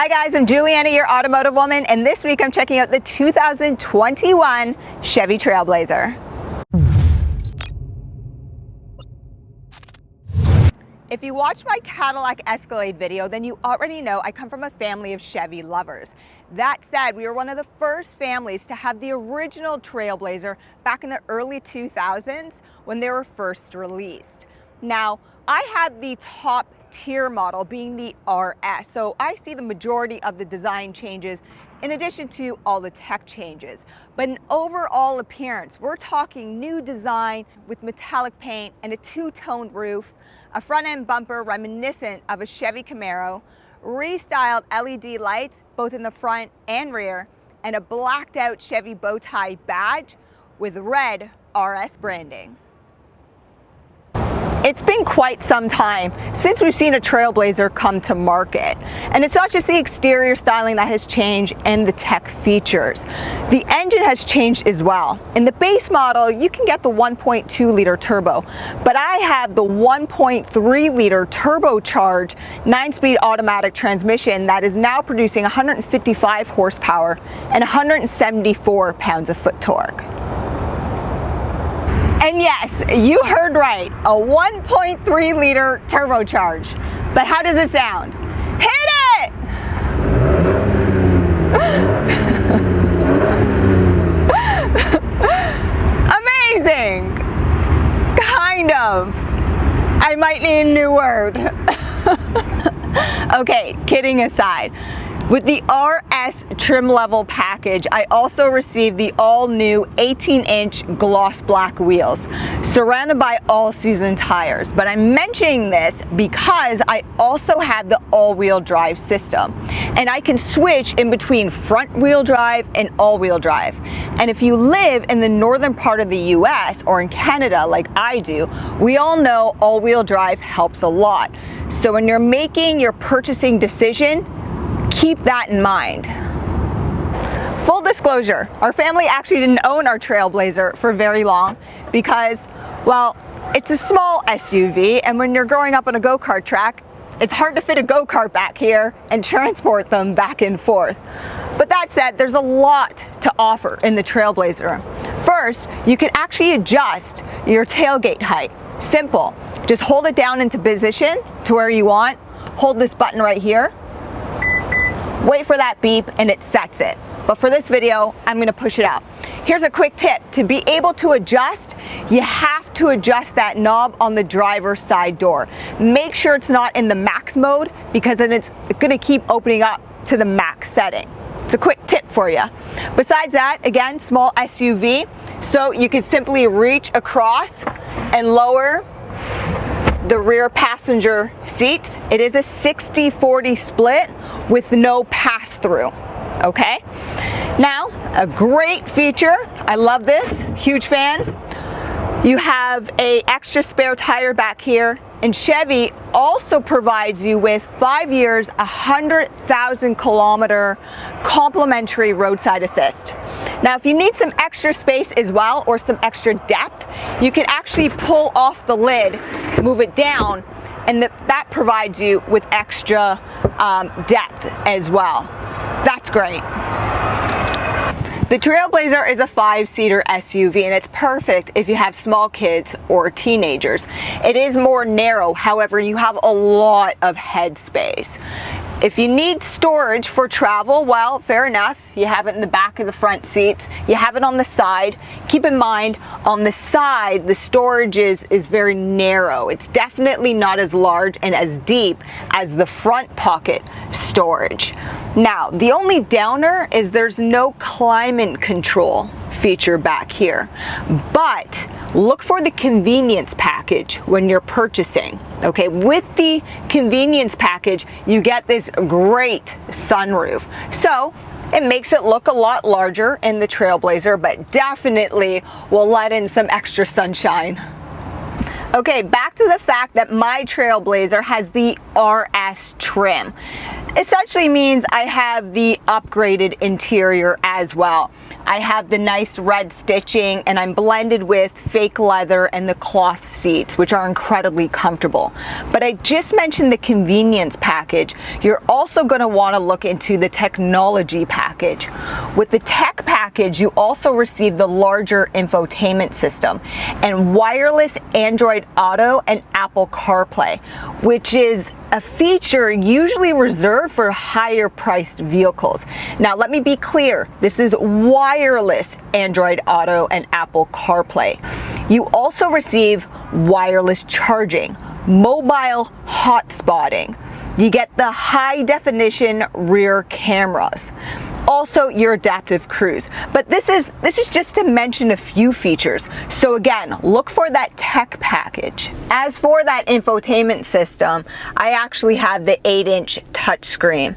Hi guys, I'm Juliana, your automotive woman, and this week I'm checking out the 2021 Chevy Trailblazer. If you watched my Cadillac Escalade video, then you already know I come from a family of Chevy lovers. That said, we were one of the first families to have the original Trailblazer back in the early 2000s when they were first released. Now, I have the top tier model being the RS, so I see the majority of the design changes in addition to all the tech changes. But in overall appearance, we're talking new design with metallic paint and a two-toned roof, a front-end bumper reminiscent of a Chevy Camaro, restyled LED lights both in the front and rear, and a blacked-out Chevy bow tie badge with red RS branding. It's been quite some time since we've seen a Trailblazer come to market. And it's not just the exterior styling that has changed and the tech features. The engine has changed as well. In the base model, you can get the 1.2 liter turbo, but I have the 1.3 liter turbocharged 9-speed automatic transmission that is now producing 155 horsepower and 174 pounds-of-foot torque. And yes, you heard right, a 1.3 liter turbocharge. But how does it sound? Hit it! Amazing! Kind of. I might need a new word. Okay, kidding aside. With the RS trim level package, I also received the all-new 18-inch gloss black wheels, surrounded by all-season tires. But I'm mentioning this because I also have the all-wheel drive system, and I can switch in between front-wheel drive and all-wheel drive. And if you live in the northern part of the US or in Canada like I do, we all know all-wheel drive helps a lot. So when you're making your purchasing decision, keep that in mind. Full disclosure, our family actually didn't own our Trailblazer for very long because, well, it's a small SUV, and when you're growing up on a go-kart track, it's hard to fit a go-kart back here and transport them back and forth. But that said, there's a lot to offer in the Trailblazer. First, you can actually adjust your tailgate height. Simple. Just hold it down into position to where you want. Hold this button right here. Wait for that beep and it sets it. But for this video, I'm gonna push it out. Here's a quick tip. To be able to adjust, you have to adjust that knob on the driver's side door. Make sure it's not in the max mode because then it's gonna keep opening up to the max setting. It's a quick tip for you. Besides that, again, small SUV, so you can simply reach across and lower the rear passenger seats. It is a 60-40 split with no pass-through, okay? Now, a great feature, I love this, huge fan. You have an extra spare tire back here, and Chevy also provides you with 5 years, 100,000 kilometer complimentary roadside assist. Now, if you need some extra space as well, or some extra depth, you can actually pull off the lid, move it down, and that provides you with extra depth as well. That's great. The Trailblazer is a 5-seater SUV, and it's perfect if you have small kids or teenagers. It is more narrow, however, you have a lot of headspace. If you need storage for travel, well, fair enough. You have it in the back of the front seats. You have it on the side. Keep in mind, on the side, the storage is very narrow. It's definitely not as large and as deep as the front pocket storage. Now, the only downer is there's no climate control feature back here, but look for the convenience package when you're purchasing. Okay, with the convenience package, you get this great sunroof. So it makes it look a lot larger in the Trailblazer, but definitely will let in some extra sunshine. Okay, back to the fact that my Trailblazer has the RS trim. Essentially means I have the upgraded interior as well. I have the nice red stitching, and I'm blended with fake leather and the cloth seats, which are incredibly comfortable. But I just mentioned the convenience package. You're also going to want to look into the technology package. With the tech package, you also receive the larger infotainment system and wireless Android Auto and Apple CarPlay, which is a feature usually reserved for higher priced vehicles. Now let me be clear, this is wireless Android Auto and Apple CarPlay. You also receive wireless charging, mobile hotspotting. You get the high definition rear cameras. Also your adaptive cruise. But this is just to mention a few features. So again, look for that tech package. As for that infotainment system, I actually have the 8-inch touchscreen.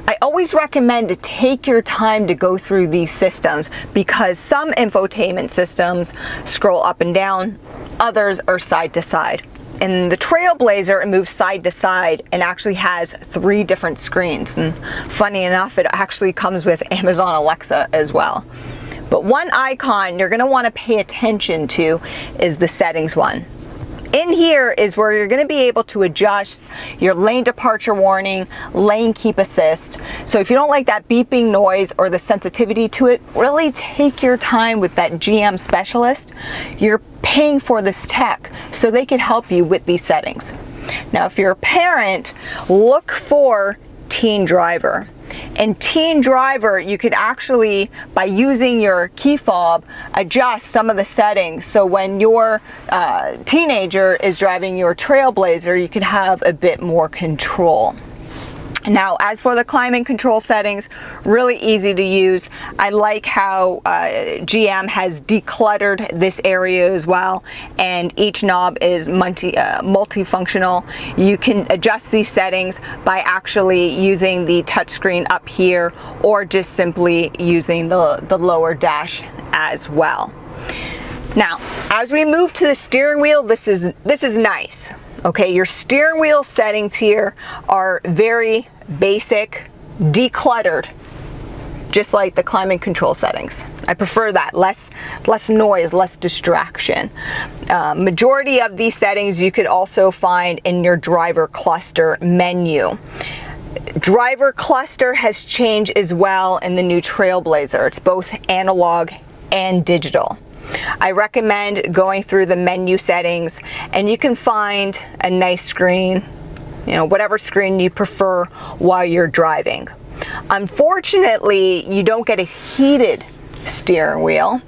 I always recommend to take your time to go through these systems because some infotainment systems scroll up and down, others are side to side. In the Trailblazer, it moves side to side and actually has 3 different screens. And funny enough, it actually comes with Amazon Alexa as well. But one icon you're going to want to pay attention to is the settings one. In here is where you're going to be able to adjust your lane departure warning, lane keep assist. So if you don't like that beeping noise or the sensitivity to it, really take your time with that GM specialist. You're paying for this tech, so they can help you with these settings. Now, if you're a parent, look for Teen Driver. In Teen Driver, you could actually, by using your key fob, adjust some of the settings. So when your teenager is driving your Trailblazer, you can have a bit more control. Now, as for the climate control settings, really easy to use. I like how GM has decluttered this area as well, and each knob is multifunctional. You can adjust these settings by actually using the touchscreen up here, or just simply using the lower dash as well. Now, as we move to the steering wheel, this is nice. Okay, your steering wheel settings here are very basic, decluttered, just like the climate control settings. I prefer that, less noise, less distraction. Majority of these settings you could also find in your driver cluster menu. Driver cluster has changed as well in the new Trailblazer. It's both analog and digital. I recommend going through the menu settings, and you can find a nice screen, whatever screen you prefer while you're driving. Unfortunately, you don't get a heated steering wheel,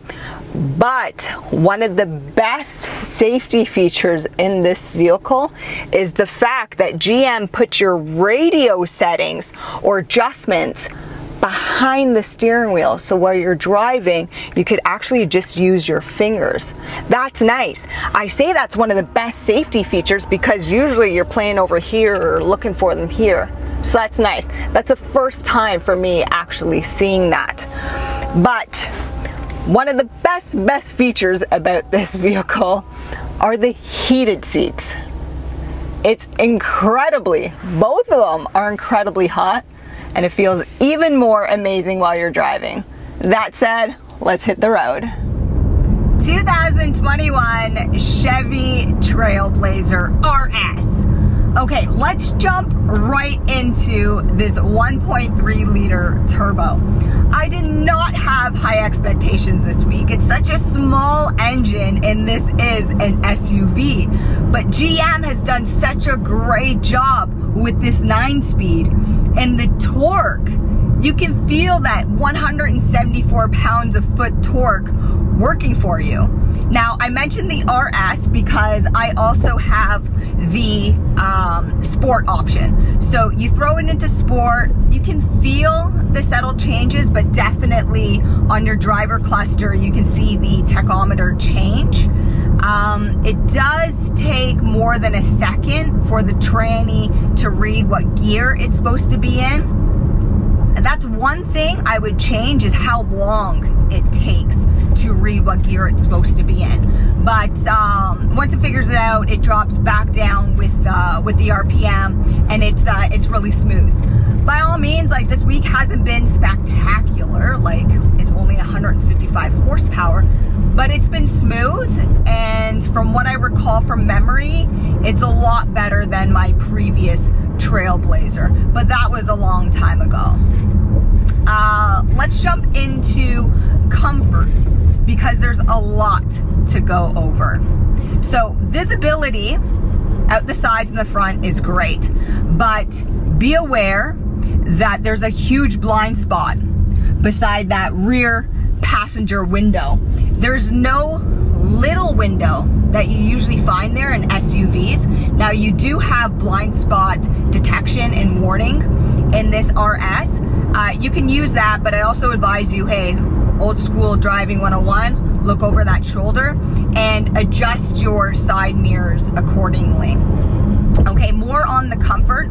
but one of the best safety features in this vehicle is the fact that GM puts your radio settings or adjustments behind the steering wheel, so while you're driving you could actually just use your fingers. That's nice. I say that's one of the best safety features because usually you're playing over here or looking for them here, so that's nice. That's the first time for me actually seeing that. But one of the best features about this vehicle are the heated seats. It's incredibly, both of them are incredibly hot, and it feels even more amazing while you're driving. That said, let's hit the road. 2021 Chevy Trailblazer RS. Okay, let's jump right into this 1.3 liter turbo. I did not have high expectations this week. It's such a small engine and this is an SUV. But GM has done such a great job with this 9-speed, and the torque. You can feel that 174 pounds of foot torque working for you. Now, I mentioned the RS because I also have the sport option. So you throw it into sport, you can feel the subtle changes, but definitely on your driver cluster, you can see the tachometer change. It does take more than a second for the tranny to read what gear it's supposed to be in. That's one thing I would change, is how long it takes to read what gear it's supposed to be in. But once it figures it out, it drops back down with the RPM, and it's really smooth. By all means, like, this week hasn't been spectacular. Like, it's only 155 horsepower, but it's been smooth, and from what I recall from memory, it's a lot better than my previous Trailblazer, but that was a long time ago. Let's jump into comforts, because there's a lot to go over. So visibility out the sides and the front is great, but be aware that there's a huge blind spot beside that rear passenger window. There's no little window that you usually find there in SUVs. Now, you do have blind spot detection and warning in this RS. You can use that, but I also advise you, hey, old school driving 101, look over that shoulder and adjust your side mirrors accordingly. Okay, more on the comfort.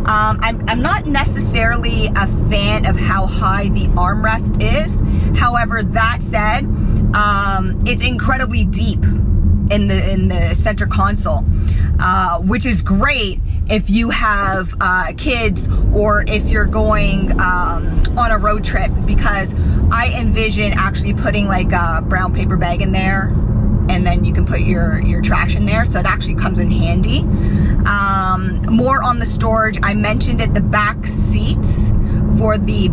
I'm not necessarily a fan of how high the armrest is. However, that said, it's incredibly deep in the center console, which is great if you have kids, or if you're going on a road trip, because I envision actually putting like a brown paper bag in there, and then you can put your trash in there, so it actually comes in handy. More on the storage, I mentioned it, the back seats for the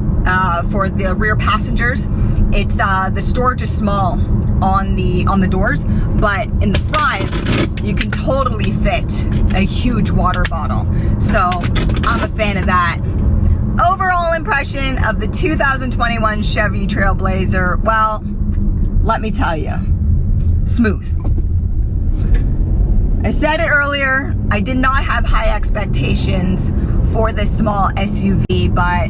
rear passengers, it's the storage is small on the doors, but in the front you can totally fit a huge water bottle, so I'm a fan of that. Overall impression of the 2021 Chevy Trailblazer, well, let me tell you, smooth. I said it earlier, I did not have high expectations for this small SUV, but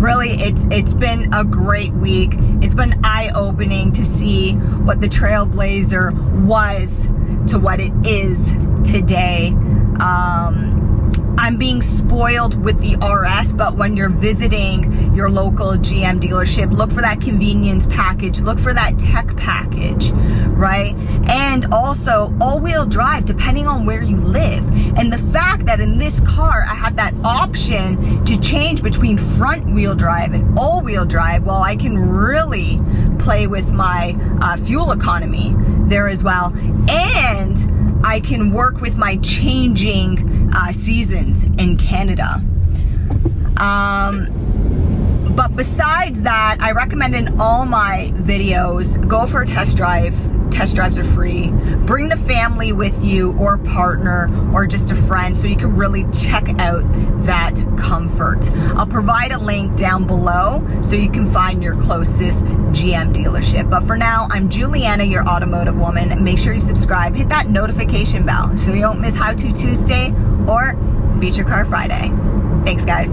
really it's been a great week. It's been eye-opening to see what the Trailblazer was to what it is today. I'm being spoiled with the RS, but when you're visiting your local GM dealership, look for that convenience package, look for that tech package, right? And also all-wheel drive, depending on where you live. And the fact that in this car, I have that option to change between front-wheel drive and all-wheel drive, well, I can really play with my fuel economy there as well. And I can work with my changing seasons in Canada. But besides that, I recommend in all my videos, go for a test drive. Test drives are free. Bring the family with you, or partner, or just a friend, so you can really check out that comfort. I'll provide a link down below so you can find your closest GM dealership. But for now, I'm Juliana, your automotive woman. Make sure you subscribe, hit that notification bell so you don't miss How To Tuesday or Feature Car Friday. Thanks, guys.